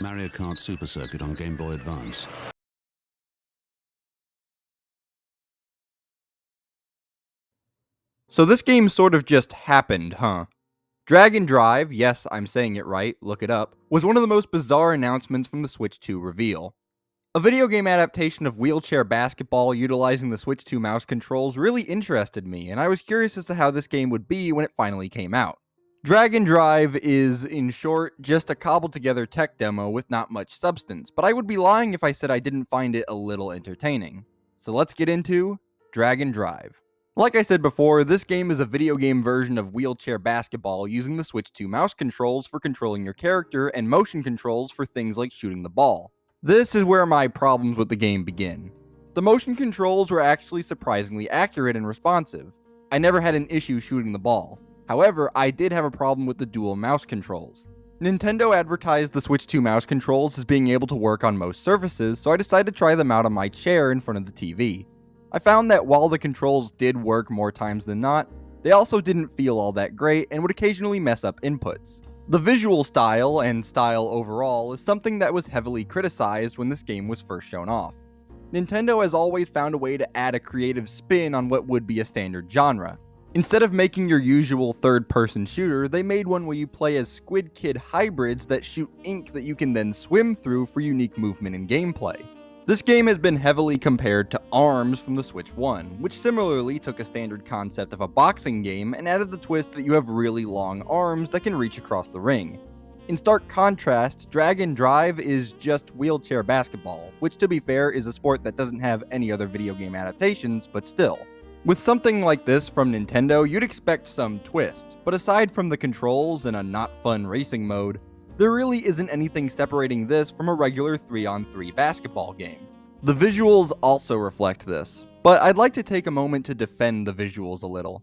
Mario Kart Super Circuit on Game Boy Advance. So this game sort of just happened, huh? Drag and Drive, yes, I'm saying it right, look it up, was one of the most bizarre announcements from the Switch 2 reveal. A video game adaptation of wheelchair basketball utilizing the Switch 2 mouse controls really interested me, and I was curious as to how this game would be when it finally came out. Drag and Drive is, in short, just a cobbled together tech demo with not much substance, but I would be lying if I said I didn't find it a little entertaining. So let's get into Drag and Drive. Like I said before, this game is a video game version of wheelchair basketball using the Switch 2 mouse controls for controlling your character and motion controls for things like shooting the ball. This is where my problems with the game begin. The motion controls were actually surprisingly accurate and responsive. I never had an issue shooting the ball. However, I did have a problem with the dual mouse controls. Nintendo advertised the Switch 2 mouse controls as being able to work on most surfaces, so I decided to try them out on my chair in front of the TV. I found that while the controls did work more times than not, they also didn't feel all that great and would occasionally mess up inputs. The visual style, and style overall, is something that was heavily criticized when this game was first shown off. Nintendo has always found a way to add a creative spin on what would be a standard genre. Instead of making your usual third-person shooter, they made one where you play as Squid Kid hybrids that shoot ink that you can then swim through for unique movement and gameplay. This game has been heavily compared to ARMS from the Switch 1, which similarly took a standard concept of a boxing game and added the twist that you have really long arms that can reach across the ring. In stark contrast, Drag and Drive is just wheelchair basketball, which to be fair is a sport that doesn't have any other video game adaptations, but still. With something like this from Nintendo, you'd expect some twist, but aside from the controls and a not fun racing mode, there really isn't anything separating this from a regular 3-on-3 basketball game. The visuals also reflect this, but I'd like to take a moment to defend the visuals a little.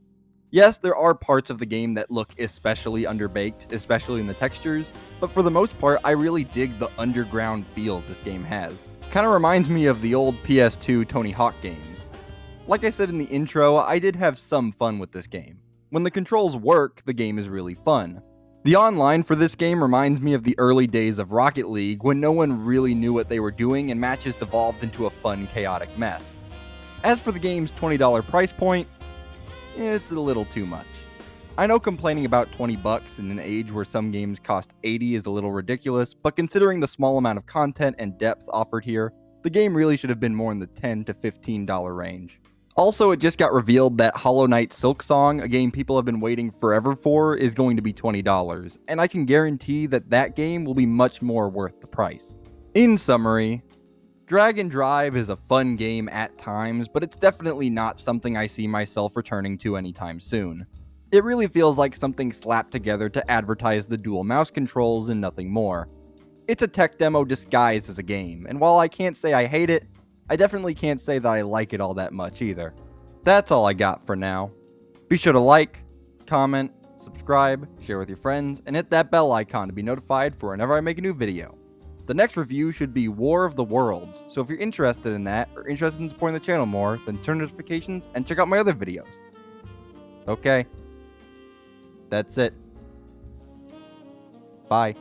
Yes, there are parts of the game that look especially underbaked, especially in the textures, but for the most part, I really dig the underground feel this game has. Kinda reminds me of the old PS2 Tony Hawk games. Like I said in the intro, I did have some fun with this game. When the controls work, the game is really fun. The online for this game reminds me of the early days of Rocket League when no one really knew what they were doing and matches devolved into a fun, chaotic mess. As for the game's $20 price point, it's a little too much. I know complaining about $20 in an age where some games cost $80 is a little ridiculous, but considering the small amount of content and depth offered here, the game really should have been more in the $10 to $15 range. Also, it just got revealed that Hollow Knight Silksong, a game people have been waiting forever for, is going to be $20, and I can guarantee that that game will be much more worth the price. In summary, Drag and Drive is a fun game at times, but it's definitely not something I see myself returning to anytime soon. It really feels like something slapped together to advertise the dual mouse controls and nothing more. It's a tech demo disguised as a game, and while I can't say I hate it, I definitely can't say that I like it all that much either. That's all I got for now. Be sure to like, comment, subscribe, share with your friends, and hit that bell icon to be notified for whenever I make a new video. The next review should be War of the Worlds, so if you're interested in that, or interested in supporting the channel more, then turn notifications and check out my other videos. Okay. That's it. Bye.